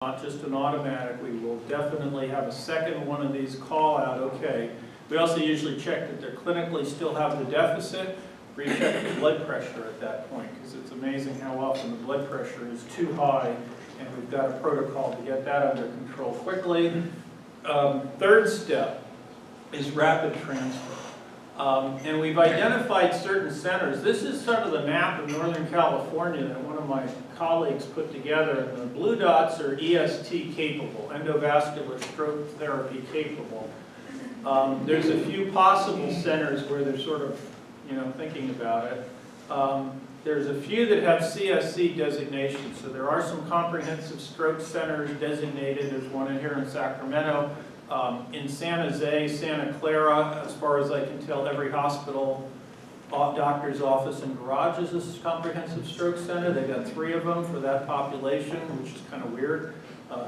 not just an automatic. We will definitely have a second one of these call out, okay. We also usually check that they clinically still have the deficit, recheck the blood pressure at that point, because it's amazing how often the blood pressure is too high, and we've got a protocol to get that under control quickly. Third step is rapid transfer. And we've identified certain centers. This is sort of the map of Northern California that one of my colleagues put together. And the blue dots are EST capable, endovascular stroke therapy capable. There's a few possible centers where they're sort of, thinking about it. There's a few that have CSC designation. So there are some comprehensive stroke centers designated. There's one in here in Sacramento. In San Jose, Santa Clara, as far as I can tell, every hospital, doctor's office, and garage is a comprehensive stroke center. They've got 3 of them for that population, which is kind of weird.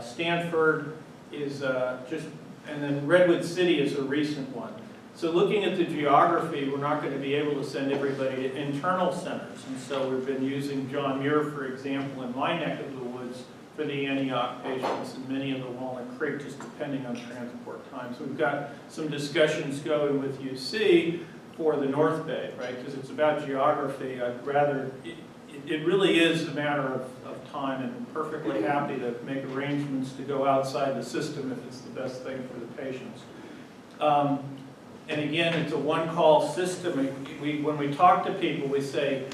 Stanford is and then Redwood City is a recent one. So looking at the geography, we're not going to be able to send everybody to internal centers. And so we've been using John Muir, for example, in my neck of the woods, for the Antioch patients and many in the Walnut Creek, just depending on transport times. So we've got some discussions going with UC for the North Bay, right? Because it's about geography. I'd rather, it really is a matter of time, and perfectly happy to make arrangements to go outside the system if it's the best thing for the patients. And again, it's a one-call system. When we talk to people, we say,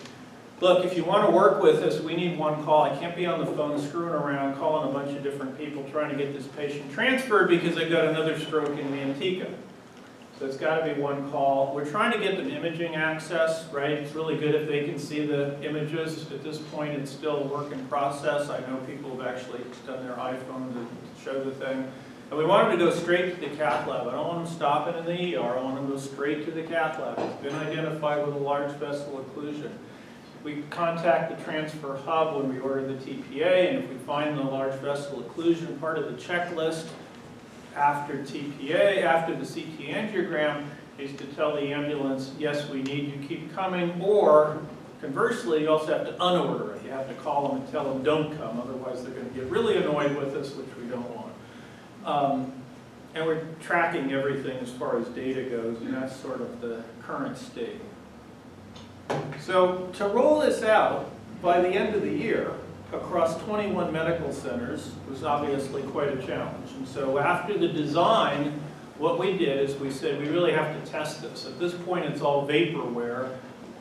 look, if you want to work with us, we need one call. I can't be on the phone screwing around, calling a bunch of different people, trying to get this patient transferred because I've got another stroke in Manteca. So it's got to be one call. We're trying to get them imaging access, right? It's really good if they can see the images. At this point, it's still a work in process. I know people have actually done their iPhone to show the thing. And we want them to go straight to the cath lab. I don't want them stopping in the ER. I want them to go straight to the cath lab. It's been identified with a large vessel occlusion. We contact the transfer hub when we order the TPA, and if we find the large vessel occlusion, part of the checklist after TPA, after the CT angiogram, is to tell the ambulance, yes, we need you, keep coming, or conversely, you also have to unorder it. You have to call them and tell them don't come, otherwise they're going to get really annoyed with us, which we don't want. And we're tracking everything as far as data goes, and that's sort of the current state. So to roll this out by the end of the year across 21 medical centers was obviously quite a challenge. And so after the design, what we did is we said we really have to test this. At this point it's all vaporware.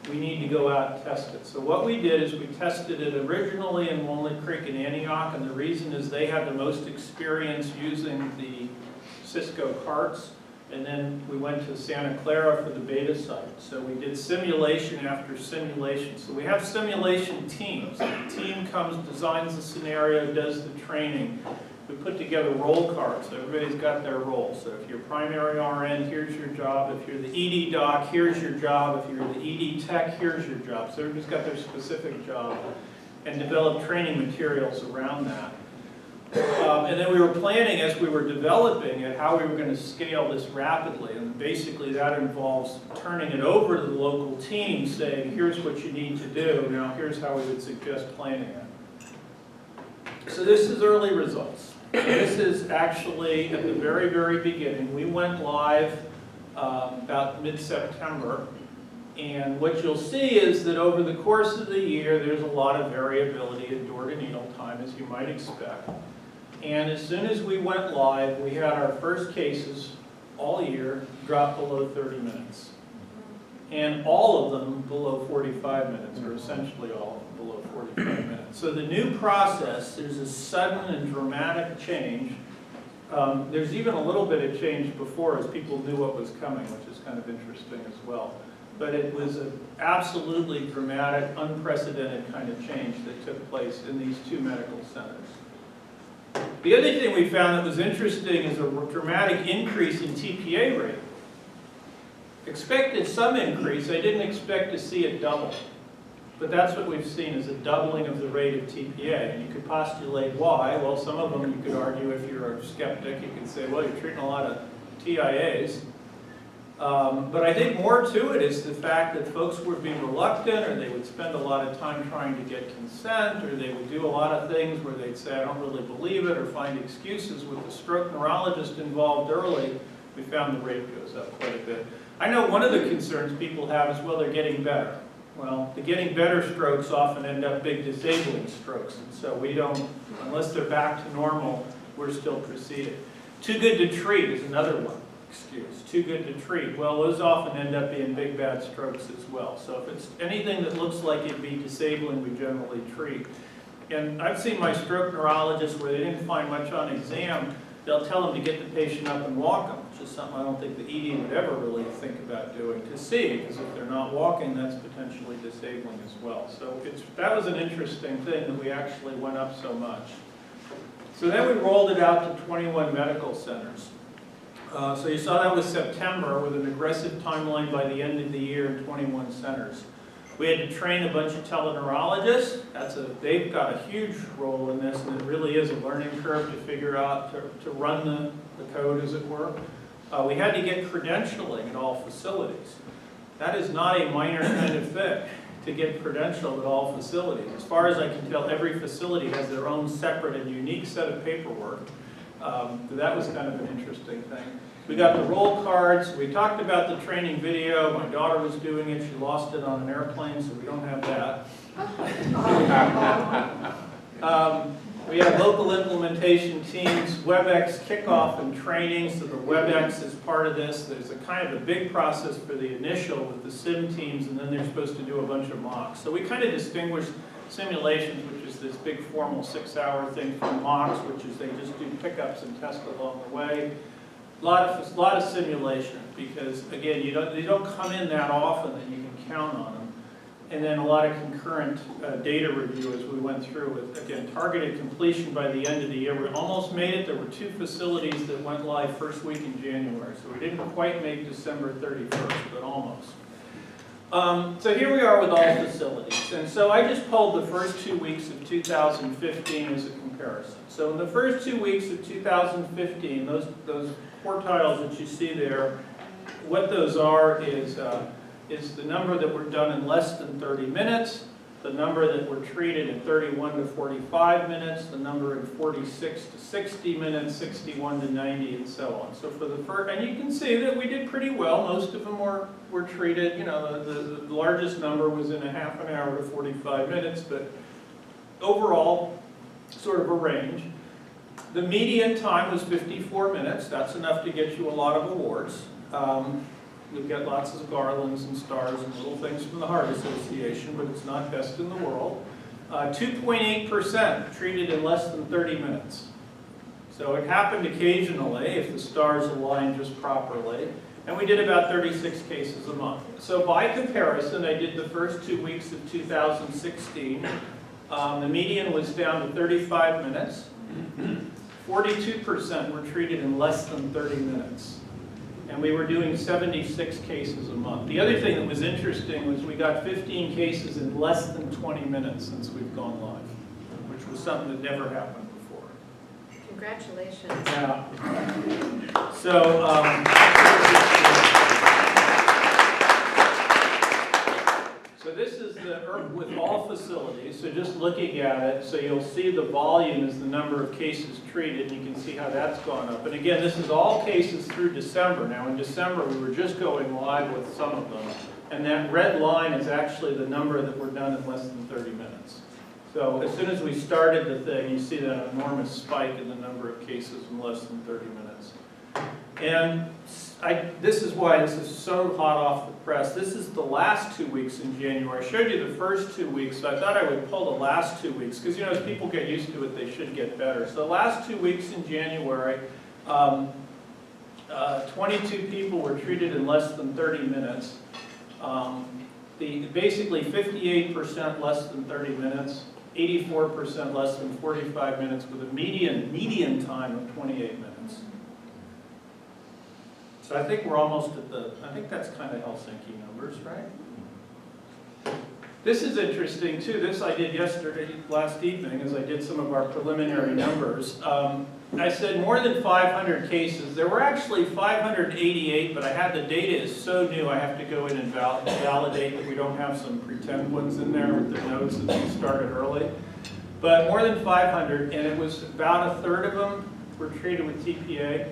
We need to go out and test it. So what we did is we tested it originally in Walnut Creek and Antioch, and the reason is they had the most experience using the Cisco carts. And then we went to Santa Clara for the beta site. So we did simulation after simulation. So we have simulation teams. The team comes, designs the scenario, does the training. We put together roll cards. So everybody's got their role. So if you're primary RN, here's your job. If you're the ED doc, here's your job. If you're the ED tech, here's your job. So everybody's got their specific job, and develop training materials around that. And then we were planning, as we were developing it, how we were going to scale this rapidly. And basically that involves turning it over to the local team, saying, here's what you need to do. Now here's how we would suggest planning it. So this is early results. So this is actually at the very, very beginning. We went live about mid-September. And what you'll see is that over the course of the year, there's a lot of variability in door-to-needle time, as you might expect. And as soon as we went live, we had our first cases all year drop below 30 minutes. And all of them below 45 minutes, or essentially all of them below 45 minutes. So the new process, there's a sudden and dramatic change. There's even a little bit of change before, as people knew what was coming, which is kind of interesting as well. But it was an absolutely dramatic, unprecedented kind of change that took place in these 2 medical centers. The other thing we found that was interesting is a dramatic increase in TPA rate. Expected some increase. I didn't expect to see it double. But that's what we've seen, is a doubling of the rate of TPA. And you could postulate why. Well, some of them you could argue, if you're a skeptic, you could say, well, you're treating a lot of TIAs. But I think more to it is the fact that folks would be reluctant, or they would spend a lot of time trying to get consent, or they would do a lot of things where they'd say, I don't really believe it, or find excuses. With the stroke neurologist involved early, we found the rate goes up quite a bit. I know one of the concerns people have is, well, they're getting better. Well, the getting better strokes often end up big disabling strokes, and so we don't, unless they're back to normal, we're still proceeding. Too good to treat is another one. Excuse. Too good to treat. Well, those often end up being big bad strokes as well. So if it's anything that looks like it'd be disabling, we generally treat. And I've seen my stroke neurologists where they didn't find much on exam, they'll tell them to get the patient up and walk them, which is something I don't think the ED would ever really think about doing to see, because if they're not walking, that's potentially disabling as well. So that was an interesting thing that we actually went up so much. So then we rolled it out to 21 medical centers. So you saw that was September with an aggressive timeline by the end of the year in 21 centers. We had to train a bunch of teleneurologists. They've got a huge role in this, and it really is a learning curve to figure out, to run the code, as it were. We had to get credentialing at all facilities. That is not a minor kind of thing, to get credentialed at all facilities. As far as I can tell, every facility has their own separate and unique set of paperwork. That was kind of an interesting thing. We got the roll cards. We talked about the training video. My daughter was doing it. She lost it on an airplane, so we don't have that. We have local implementation teams, WebEx kickoff and training, so the WebEx is part of this. There's a kind of a big process for the initial with the sim teams, and then they're supposed to do a bunch of mocks. So we kind of distinguish simulations, which is this big formal 6-hour thing, from mocks, which is they just do pickups and test along the way. A lot of simulation, because again, they don't come in that often that you can count on them. And then a lot of concurrent data review as we went through with, again, targeted completion by the end of the year. We almost made it. There were 2 facilities that went live first week in January, so we didn't quite make December 31st, but almost. So here we are with all facilities. And so I just pulled the first 2 weeks of 2015 as a comparison. So in the first 2 weeks of 2015, those quartiles that you see there, what those are is the number that were done in less than 30 minutes, the number that were treated in 31 to 45 minutes, the number in 46 to 60 minutes, 61 to 90, and so on. So for the first, and you can see that we did pretty well. Most of them were treated, the largest number was in a half an hour to 45 minutes, but overall, sort of a range. The median time was 54 minutes. That's enough to get you a lot of awards. You'll get lots of garlands and stars and little things from the Heart Association, but it's not best in the world. 2.8% treated in less than 30 minutes. So it happened occasionally if the stars aligned just properly. And we did about 36 cases a month. So by comparison, I did the first 2 weeks of 2016. The median was down to 35 minutes. 42% were treated in less than 30 minutes. And we were doing 76 cases a month. The other thing that was interesting was we got 15 cases in less than 20 minutes since we've gone live, which was something that never happened before. Congratulations. Yeah. So, so this is with all facilities, so just looking at it, so you'll see the volume is the number of cases treated, and you can see how that's gone up. And again, this is all cases through December. Now in December, we were just going live with some of them, and that red line is actually the number that were done in less than 30 minutes. So as soon as we started the thing, you see that enormous spike in the number of cases in less than 30 minutes. And this is why this is so hot off the press. This is the last 2 weeks in January. I showed you the first 2 weeks, so I thought I would pull the last 2 weeks, because as people get used to it, they should get better. So the last 2 weeks in January, 22 people were treated in less than 30 minutes. Basically 58% less than 30 minutes, 84% less than 45 minutes, with a median time of 28 minutes. So I think we're almost at I think that's kind of Helsinki numbers, right? This is interesting too. This I did last evening, as I did some of our preliminary numbers. I said more than 500 cases. There were actually 588, but I had the data is so new I have to go in and validate that we don't have some pretend ones in there with their notes that we started early. But more than 500, and it was about a third of them were treated with TPA,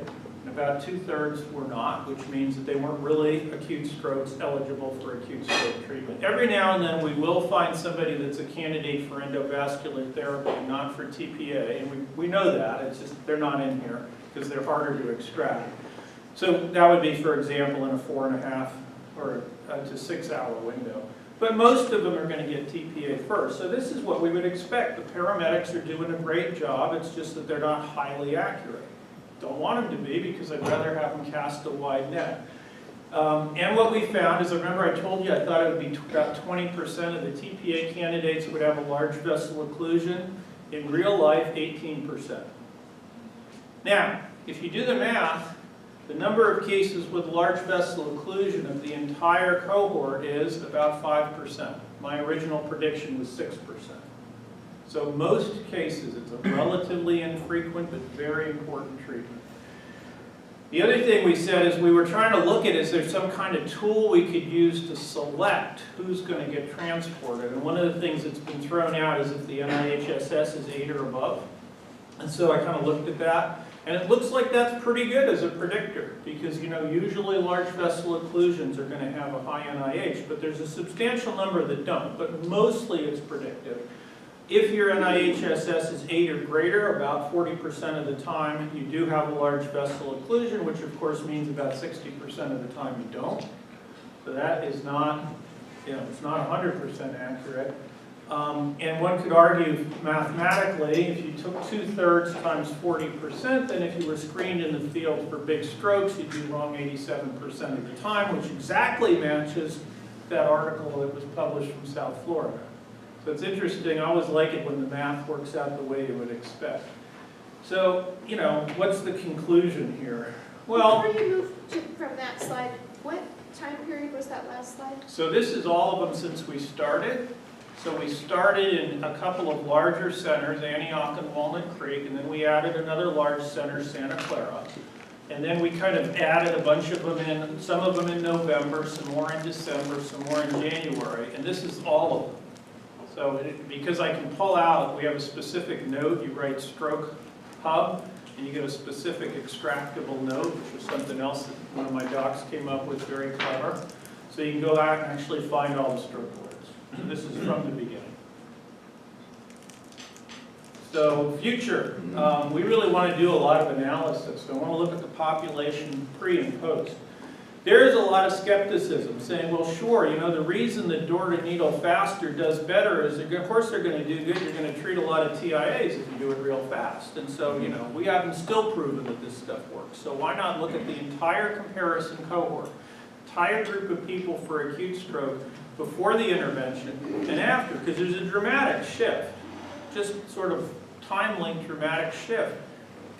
and about 2/3 were not, which means that they weren't really acute strokes eligible for acute stroke treatment. Every now and then we will find somebody that's a candidate for endovascular therapy and not for TPA, and we know that, it's just they're not in here because they're harder to extract. So that would be, for example, in a 4.5 or to 6 hour window. But most of them are going to get TPA first. So this is what we would expect. The paramedics are doing a great job, it's just that they're not highly accurate. Don't want them to be because I'd rather have them cast a wide net. And what we found is, remember I told you I thought it would be about 20% of the TPA candidates would have a large vessel occlusion. In real life, 18%. Now, if you do the math, the number of cases with large vessel occlusion of the entire cohort is about 5%. My original prediction was 6%. So most cases, it's a relatively infrequent but very important treatment. The other thing we said is we were trying to look at, is there some kind of tool we could use to select who's going to get transported? And one of the things that's been thrown out is if the NIHSS is 8 or above. And so I kind of looked at that. And it looks like that's pretty good as a predictor because, you know, usually large vessel occlusions are going to have a high NIH, but there's a substantial number that don't, but mostly it's predictive. If your NIHSS is 8 or greater, about 40% of the time you do have a large vessel occlusion, which of course means about 60% of the time you don't. So that is not, you know, it's not 100% accurate. And one could argue mathematically, if you took 2/3 times 40%, then if you were screened in the field for big strokes, you'd be wrong 87% of the time, which exactly matches that article that was published from South Florida. So it's interesting, I always like it when the math works out the way you would expect. So, you know, what's the conclusion here? Well, before you move from that slide, what time period was that last slide? So this is all of them since we started. So we started in a couple of larger centers, Antioch and Walnut Creek, and then we added another large center, Santa Clara. And then we kind of added a bunch of them in, some of them in November, some more in December, some more in January, and this is all of them. So because I can pull out, we have a specific node, you write stroke hub, and you get a specific extractable node, which is something else that one of my docs came up with, very clever. So you can go out and actually find all the stroke words. So this is from the beginning. So future, we really want to do a lot of analysis. So I want to look at the population pre and post. There is a lot of skepticism saying, well, sure, you know, the reason that door to needle faster does better is, of course they're going to do good. You're going to treat a lot of TIAs if you do it real fast. And so, you know, we haven't still proven that this stuff works. So why not look at the entire comparison cohort, entire group of people for acute stroke before the intervention and after, because there's a dramatic shift, just sort of time-linked dramatic shift.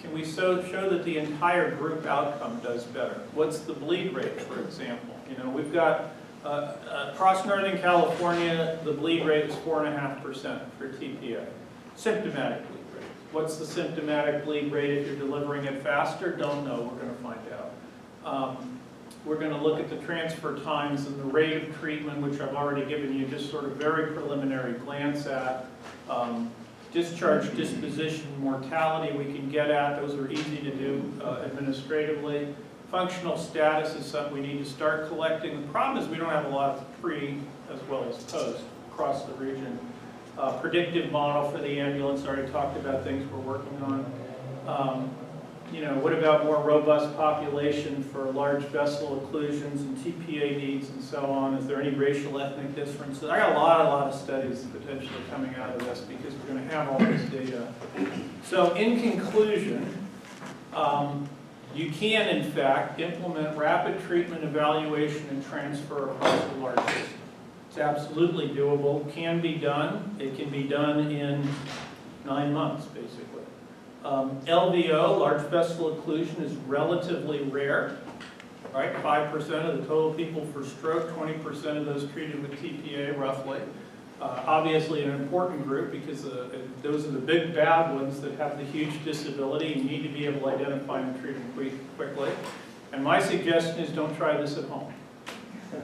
Can we show that the entire group outcome does better? What's the bleed rate, for example? You know, we've got, across Northern California, the bleed rate is 4.5% for TPA. Symptomatic bleed rate. What's the symptomatic bleed rate if you're delivering it faster? Don't know, we're going to find out. We're going to look at the transfer times and the rate of treatment, which I've already given you just sort of very preliminary glance at. Discharge disposition mortality we can get at. Those are easy to do administratively. Functional status is something we need to start collecting. The problem is we don't have a lot of pre as well as post across the region. Predictive model for the ambulance, already talked about things we're working on. You know, what about more robust population for large vessel occlusions and TPA needs and so on? Is there any racial ethnic differences? I got a lot of studies potentially coming out of this because we're going to have all this data. So in conclusion, you can in fact implement rapid treatment evaluation and transfer across the large system. It's absolutely doable, can be done. It can be done in 9 months basically. LVO, large vessel occlusion, is relatively rare, right? 5% of the total people for stroke, 20% of those treated with TPA, roughly. Obviously an important group because those are the big bad ones that have the huge disability. You need to be able to identify and treat them quickly. And my suggestion is don't try this at home.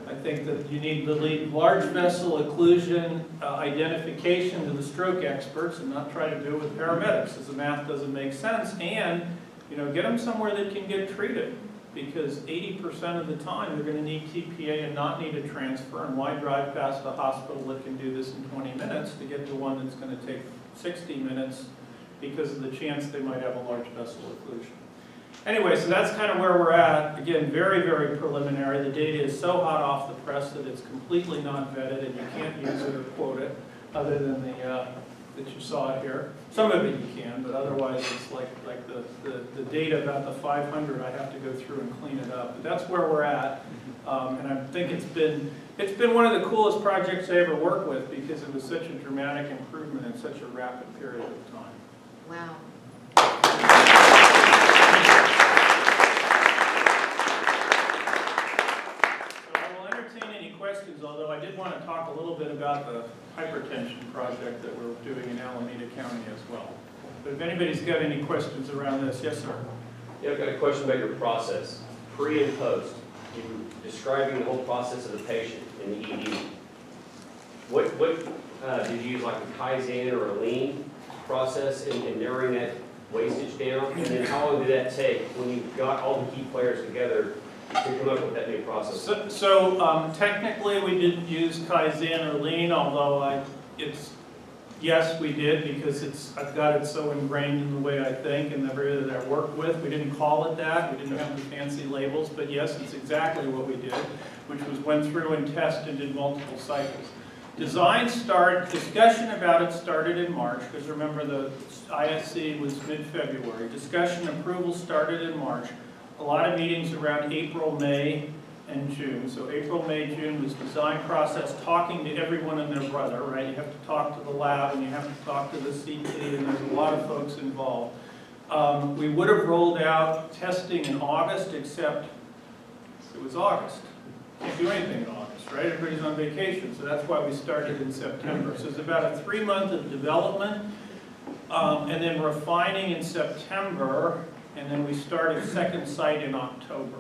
I think that you need to leave large vessel occlusion identification to the stroke experts and not try to do it with paramedics, as the math doesn't make sense. And get them somewhere that can get treated, because 80% of the time they're going to need TPA and not need a transfer. And why drive past a hospital that can do this in 20 minutes to get to one that's going to take 60 minutes because of the chance they might have a large vessel occlusion. Anyway, so that's kind of where we're at. Again, very, very preliminary. The data is so hot off the press that it's completely not vetted and you can't use it or quote it, other than that you saw it here. Some of it you can, but otherwise it's like the data about the 500, I have to go through and clean it up. But that's where we're at, and I think it's been one of the coolest projects I ever worked with because it was such a dramatic improvement in such a rapid period of time. Wow. Although I did want to talk a little bit about the hypertension project that we're doing in Alameda County as well. But if anybody's got any questions around this, yes, sir. Yeah, I've got a question about your process, pre and post. You were describing the whole process of the patient in the ED. What did you use, like a Kaizen or a lean process in narrowing that wastage down? And then how long did that take when you got all the key players together to come up with that new process? So technically we didn't use Kaizen or Lean, although yes, we did, because I've got it so ingrained in the way I think and the way that I work with. We didn't call it that. We didn't have the fancy labels, but yes, it's exactly what we did, which was went through and tested and did multiple cycles. Discussion about it started in March, because remember the ISC was mid-February. Discussion approval started in March. A lot of meetings around April, May, and June. So April, May, June was design process, talking to everyone and their brother, right? You have to talk to the lab and you have to talk to the CT, and there's a lot of folks involved. We would have rolled out testing in August, except it was August. Can't do anything in August, right? Everybody's on vacation, so that's why we started in September. So it's about a 3-month of development, and then refining in September, and then we started second site in October.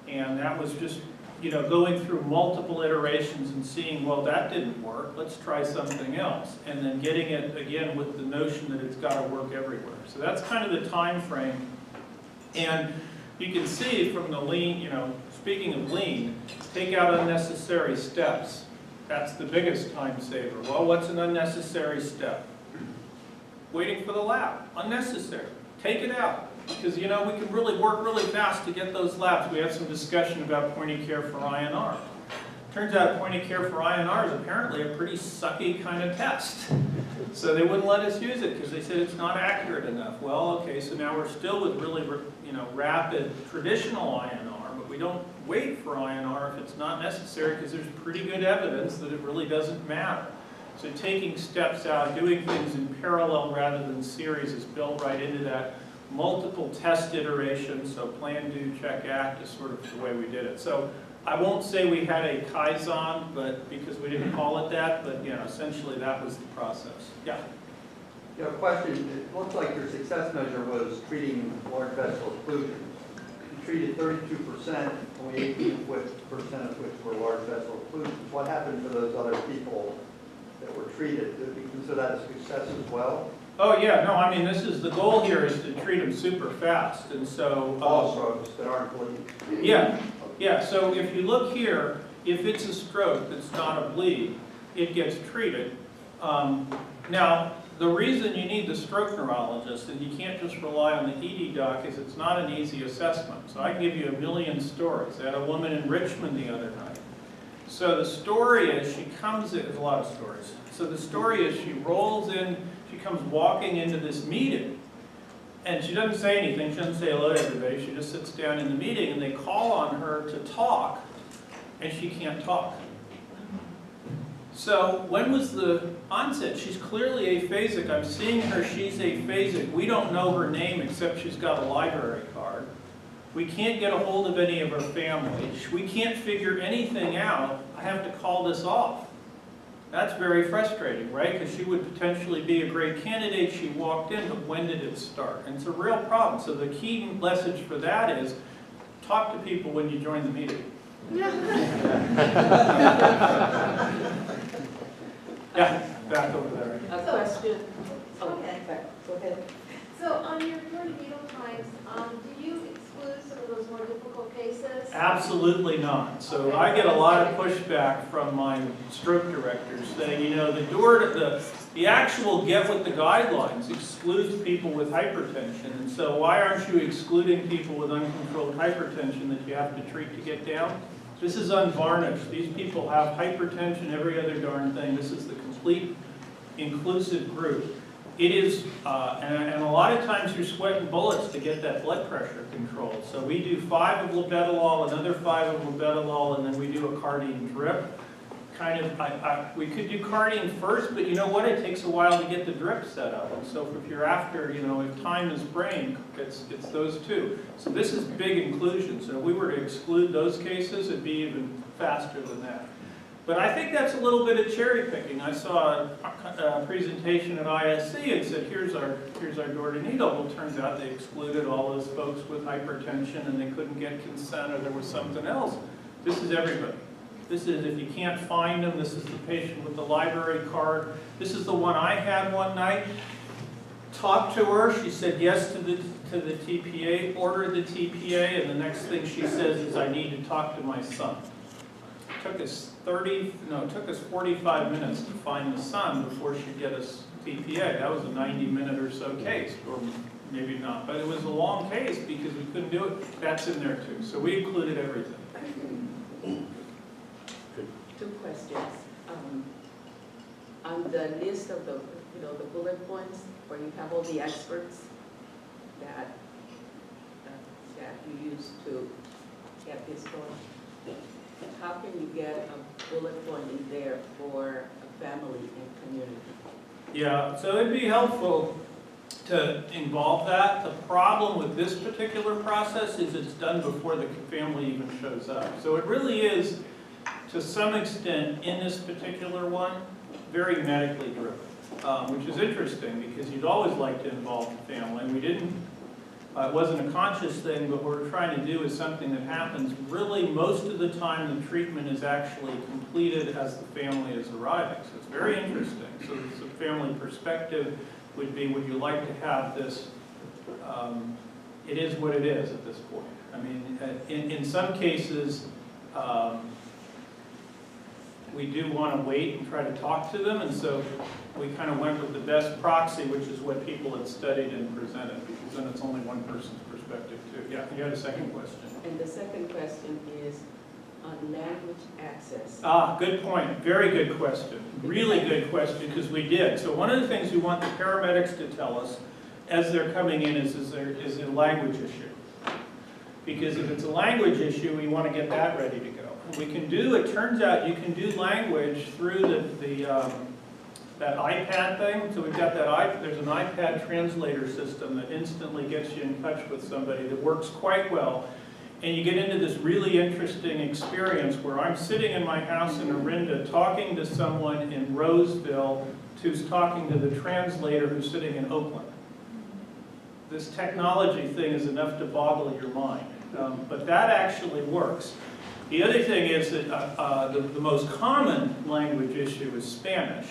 And that was just, going through multiple iterations and seeing, well, that didn't work, let's try something else. And then getting it, again, with the notion that it's got to work everywhere. So that's kind of the time frame. And you can see from the lean, speaking of lean, take out unnecessary steps. That's the biggest time saver. Well, what's an unnecessary step? Waiting for the lab, unnecessary. Take it out. Because, we can really work really fast to get those labs. We had some discussion about point-of-care for INR. Turns out point-of-care for INR is apparently a pretty sucky kind of test. So they wouldn't let us use it because they said it's not accurate enough. Well, okay, so now we're still with really, rapid traditional INR, but we don't wait for INR if it's not necessary because there's pretty good evidence that it really doesn't matter. So taking steps out, doing things in parallel rather than series is built right into that. Multiple test iterations, so plan, do, check, act is sort of the way we did it. So I won't say we had a Kaizen, but because we didn't call it that, but essentially that was the process. Yeah? Question, it looks like your success measure was treating large vessel occlusions. You treated 32%, only 18% of which were large vessel occlusions. What happened to those other people that were treated? Did you consider that a success as well? Oh yeah, no, I mean this is, the goal here is to treat them super fast, and so... All strokes that aren't bleeding. Yeah, so if you look here, if it's a stroke that's not a bleed, it gets treated. Now, the reason you need the stroke neurologist and you can't just rely on the ED doc is it's not an easy assessment. So I can give you a million stories. I had a woman in Richmond the other night. So the story is she comes in, there's a lot of stories. So the story is she rolls in, she comes walking into this meeting, and she doesn't say anything, she doesn't say hello to everybody, she just sits down in the meeting, and they call on her to talk, and she can't talk. So when was the onset? She's clearly aphasic. I'm seeing her, she's aphasic. We don't know her name except she's got a library card. We can't get a hold of any of her family. We can't figure anything out. I have to call this off. That's very frustrating, right? Because she would potentially be a great candidate. She walked in, but when did it start? And it's a real problem. So the key message for that is talk to people when you join the meeting. Yeah, back over there. A question? Okay. Go ahead. So on your needle times, do you exclude some of those more difficult cases? Absolutely not. So I get a lot of pushback from my stroke directors saying, you know, the actual get with the guidelines excludes people with hypertension. And so why aren't you excluding people with uncontrolled hypertension that you have to treat to get down? This is unvarnished. These people have hypertension, every other darn thing. This is the complete inclusive group. It is, and a lot of times you're sweating bullets to get that blood pressure controlled. So we do 5 of labetalol, another 5 of labetalol, and then we do a cardine drip. We could do cardine first, but you know what? It takes a while to get the drip set up. And so if you're after, you know, if time is brain, it's those two. So this is big inclusion. So if we were to exclude those cases, it'd be even faster than that. But I think that's a little bit of cherry picking. I saw a presentation at ISC and said, here's our door to needle. Well, it turns out they excluded all those folks with hypertension and they couldn't get consent or there was something else. This is everybody. This is, if you can't find them, this is the patient with the library card. This is the one I had one night. Talked to her, she said yes to the TPA, ordered the TPA, and the next thing she says is, I need to talk to my son. It took us 45 minutes to find the son before she'd get us TPA. That was a 90-minute or so case, or maybe not, but it was a long case because we couldn't do it. That's in there too. So we included everything. 2 questions. On the list of the bullet points where you have all the experts that you use to get this going, how can you get a bullet point in there for a family and community? Yeah, so it'd be helpful to involve that. The problem with this particular process is it's done before the family even shows up. So it really is, to some extent, in this particular one, very medically driven, which is interesting because you'd always like to involve the family. We didn't, it wasn't a conscious thing, but what we're trying to do is something that happens really most of the time the treatment is actually completed as the family is arriving. So it's very interesting. So the family perspective would be, would you like to have this, it is what it is at this point. I mean, in some cases, we do want to wait and try to talk to them, and so we kind of went with the best proxy, which is what people had studied and presented, because then it's only one person's perspective too. Yeah, you had a second question. And the second question is on language access. Good point. Very good question. Really good question, because we did. So one of the things we want the paramedics to tell us as they're coming in is a language issue. Because if it's a language issue, we want to get that ready to go. We can do, it turns out you can do language through that iPad thing. So we've got there's an iPad translator system that instantly gets you in touch with somebody that works quite well. And you get into this really interesting experience where I'm sitting in my house in Orinda talking to someone in Roseville who's talking to the translator who's sitting in Oakland. This technology thing is enough to boggle your mind. But that actually works. The other thing is that the most common language issue is Spanish.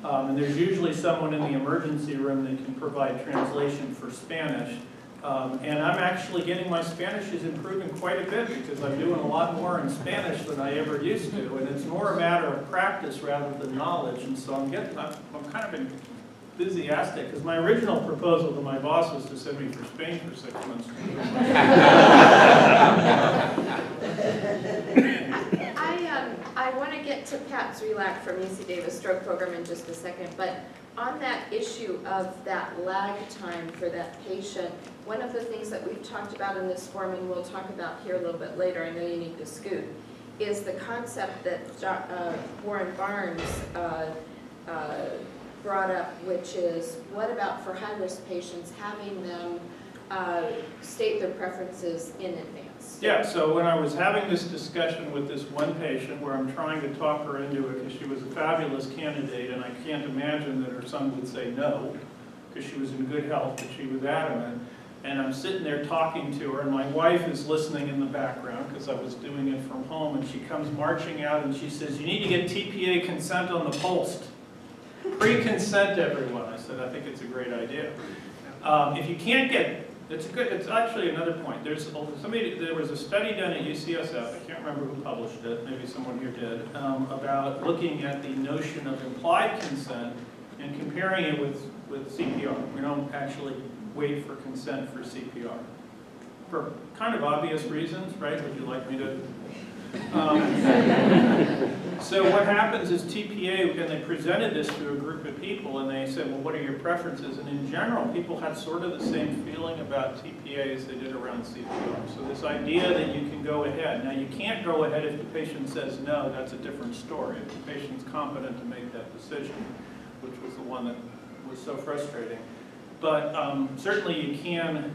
And there's usually someone in the emergency room that can provide translation for Spanish. And I'm actually getting, my Spanish is improving quite a bit because I'm doing a lot more in Spanish than I ever used to. And it's more a matter of practice rather than knowledge. And so I'm kind of enthusiastic because my original proposal to my boss was to send me for Spain for 6 months. I want to get to Pat Zrelak from UC Davis Stroke Program in just a second, but on that issue of that lag time for that patient, one of the things that we've talked about in this forum, and we'll talk about here a little bit later, I know you need to scoot, is the concept that Warren Barnes brought up, which is, what about for high-risk patients, having them state their preferences in advance. Yeah, so when I was having this discussion with this one patient where I'm trying to talk her into it because she was a fabulous candidate and I can't imagine that her son would say no because she was in good health, but she was adamant. And I'm sitting there talking to her and my wife is listening in the background because I was doing it from home, and she comes marching out and she says, "You need to get TPA consent on the post. Pre-consent, everyone." I said, "I think it's a great idea." If you can't get, it's actually another point. There was a study done at UCSF, I can't remember who published it, maybe someone here did, about looking at the notion of implied consent and comparing it with CPR. We don't actually wait for consent for CPR. For kind of obvious reasons, right? Would you like me to? So what happens is TPA, and they presented this to a group of people, and they said, well, what are your preferences? And in general, people had sort of the same feeling about TPA as they did around CPR. So this idea that you can go ahead. Now, you can't go ahead if the patient says no, that's a different story. If the patient's competent to make that decision, which was the one that was so frustrating. But certainly you can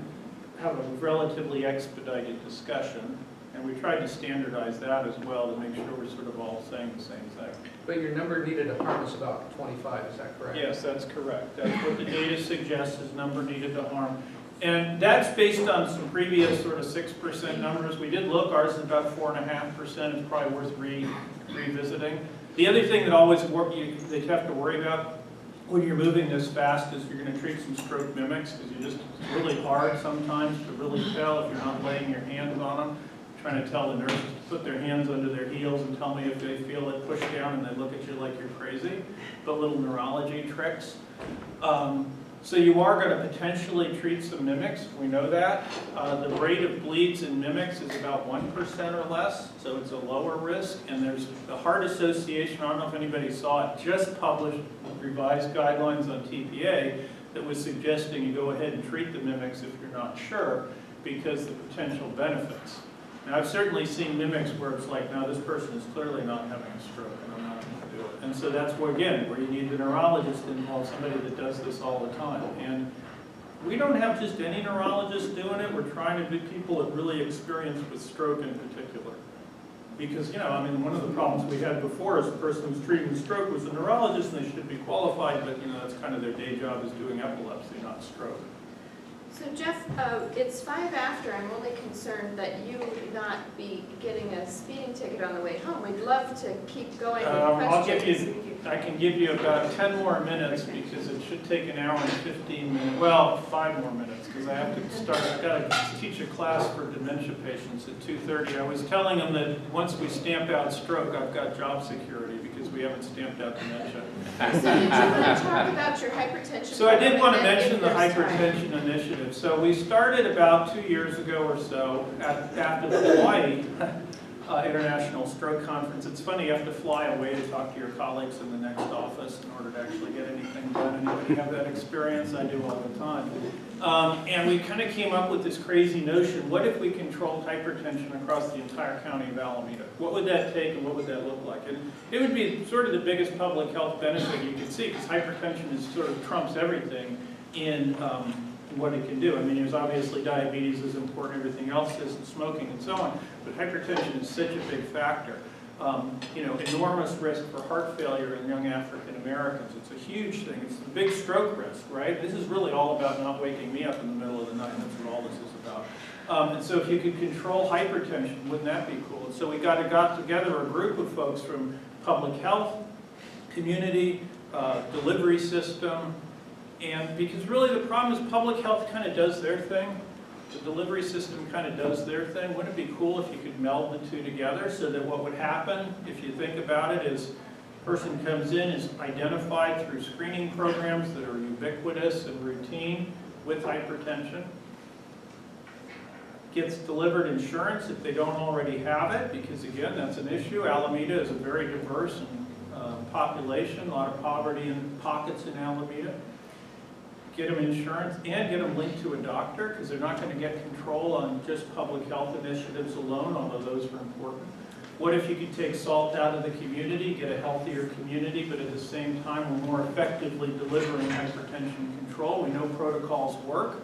have a relatively expedited discussion. And we tried to standardize that as well to make sure we're sort of all saying the same thing. But your number needed to harm is about 25, is that correct? Yes, that's correct. That's what the data suggests is number needed to harm. And that's based on some previous sort of 6% numbers. We did look, ours is about 4.5%. It's probably worth revisiting. The other thing that that you have to worry about when you're moving this fast is you're going to treat some stroke mimics because it's really hard sometimes to really tell if you're not laying your hands on them. Trying to tell the nurses to put their hands under their heels and tell me if they feel it push down, and they look at you like you're crazy. But little neurology tricks. So you are going to potentially treat some mimics. We know that. The rate of bleeds in mimics is about 1% or less, so it's a lower risk. And there's the Heart Association, I don't know if anybody saw it, just published revised guidelines on TPA that was suggesting you go ahead and treat the mimics if you're not sure, because the potential benefits. Now, I've certainly seen mimics where it's like, no, this person is clearly not having a stroke, and I'm not going to do it. And so that's where, again, where you need the neurologist involved, somebody that does this all the time. And we don't have just any neurologists doing it. We're trying to get people that really experience with stroke in particular. Because, one of the problems we had before is the person who's treating stroke was a neurologist, and they should be qualified, but, that's kind of their day job is doing epilepsy, not stroke. So Jeff, it's 5 after. I'm only concerned that you would not be getting a speeding ticket on the way home. We'd love to keep going with questions. I can give you about 10 more minutes because it should take an hour and 15 minutes. Well, 5 more minutes because I have to start. I've got to teach a class for dementia patients at 2:30. I was telling them that once we stamp out stroke, I've got job security because we haven't stamped out dementia. So did you want to talk about your hypertension? So I did want to program mention the and hypertension initiative. So we started about 2 years ago or so after the Hawaii International Stroke Conference. It's funny, you have to fly away to talk to your colleagues in the next office in order to actually get anything done. Anybody have that experience? I do all the time. And we kind of came up with this crazy notion, what if we controlled hypertension across the entire county of Alameda? What would that take and what would that look like? And it would be sort of the biggest public health benefit you could see, because hypertension is sort of trumps everything in what it can do. I mean, there's obviously diabetes is important, everything else is, and smoking and so on, but hypertension is such a big factor. Enormous risk for heart failure in young African Americans. It's a huge thing. It's the big stroke risk, right? This is really all about not waking me up in the middle of the night. That's what all this is about. And so if you could control hypertension, wouldn't that be cool? And so we got together a group of folks from public health, community, delivery system, and because really the problem is public health kind of does their thing. The delivery system kind of does their thing. Wouldn't it be cool if you could meld the two together so that what would happen, if you think about it, is a person comes in, is identified through screening programs that are ubiquitous and routine with hypertension, gets delivered insurance if they don't already have it, because again, that's an issue. Alameda is a very diverse population, a lot of poverty in pockets in Alameda. Get them insurance and get them linked to a doctor, because they're not going to get control on just public health initiatives alone, although those are important. What if you could take salt out of the community, get a healthier community, but at the same time we're more effectively delivering hypertension control? We know protocols work.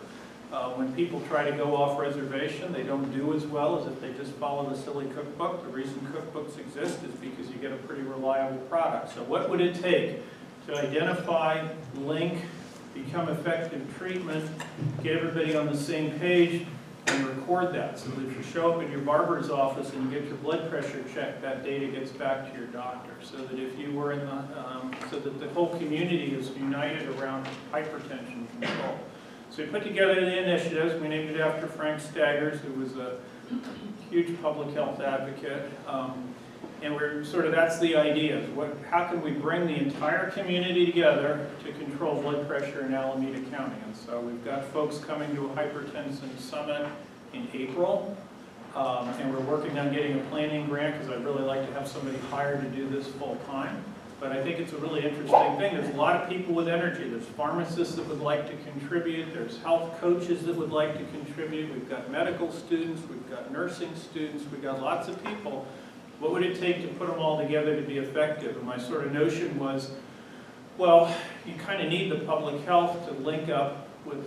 When people try to go off reservation, they don't do as well as if they just follow the silly cookbook. The reason cookbooks exist is because you get a pretty reliable product. So what would it take to identify, link, become effective treatment, get everybody on the same page, and record that, so that if you show up in your barber's office and you get your blood pressure checked, that data gets back to your doctor, so that if you were in the, so that the whole community is united around hypertension control. So we put together the initiatives. We named it after Frank Staggers, who was a huge public health advocate. And we're sort of, that's the idea. How can we bring the entire community together to control blood pressure in Alameda County? And so we've got folks coming to a hypertension summit in April. And we're working on getting a planning grant because I'd really like to have somebody hired to do this full time. But I think it's a really interesting thing. There's a lot of people with energy. There's pharmacists that would like to contribute. There's health coaches that would like to contribute. We've got medical students. We've got nursing students. We've got lots of people. What would it take to put them all together to be effective? And my sort of notion was, well, you kind of need the public health to link up with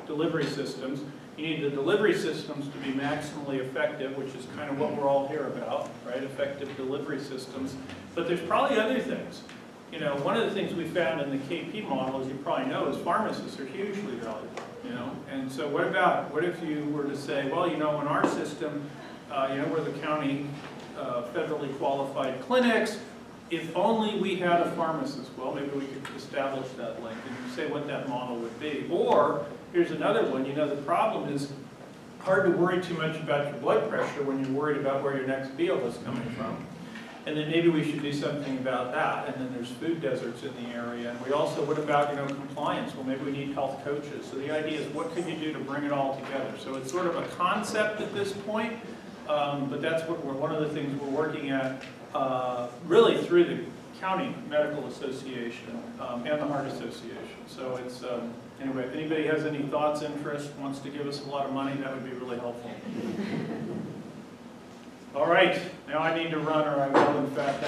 delivery systems. You need the delivery systems to be maximally effective, which is kind of what we're all here about, right? Effective delivery systems. But there's probably other things. You know, one of the things we found in the KP model, as you probably know, is pharmacists are hugely valuable, you know? And so what if you were to say, well, you know, in our system, you know, we're the county federally qualified clinics, if only we had a pharmacist. Well, maybe we could establish that link and say what that model would be. Or, here's another one, you know, the problem is hard to worry too much about your blood pressure when you're worried about where your next meal is coming from. And then maybe we should do something about that. And then there's food deserts in the area. And we also, what about, you know, compliance? Well, maybe we need health coaches. So the idea is, what can you do to bring it all together? So it's sort of a concept at this point, but that's what one of the things we're working at, really through the County Medical Association and the Heart Association. So it's, anyway, if anybody has any thoughts, interest, wants to give us a lot of money, that would be really helpful. All right, now I need to run, or I will in fact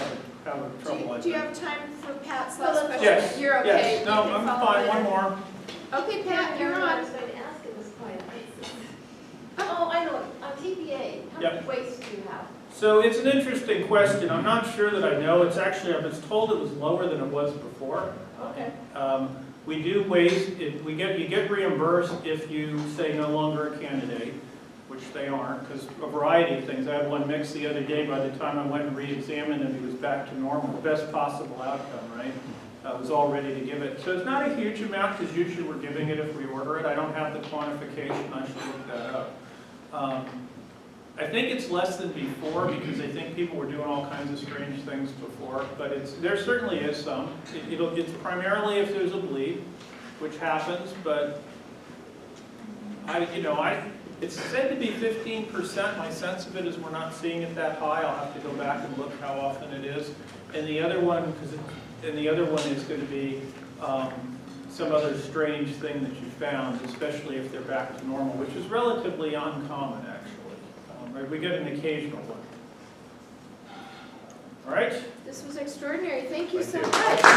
have a trouble. Do you have time for Pat's last question? Yes. You're okay. Yes. No, You can I'm follow fine. later. One more. Okay, Pat, you're I on. was going to ask at this point. Oh, I know, on TPA, how Yep. many waste do you have? So it's an interesting question. I'm not sure that I know. It's actually, I was told it was lower than it was before. Okay. We do waste, you get reimbursed if you say no longer a candidate, which they aren't, because a variety of things. I had one mix the other day. By the time I went and re-examined him, he was back to normal. The best possible outcome, right? I was all ready to give it. So it's not a huge amount, because usually we're giving it if we order it. I don't have the quantification. I should look that up. I think it's less than before, because I think people were doing all kinds of strange things before, but there certainly is some. It's primarily if there's a bleed, which happens, but it's said to be 15%. My sense of it is we're not seeing it that high. I'll have to go back and look how often it is. And the other one, is going to be some other strange thing that you found, especially if they're back to normal, which is relatively uncommon, actually. We get an occasional one. All right? This was extraordinary. Thank you so Thank you. much.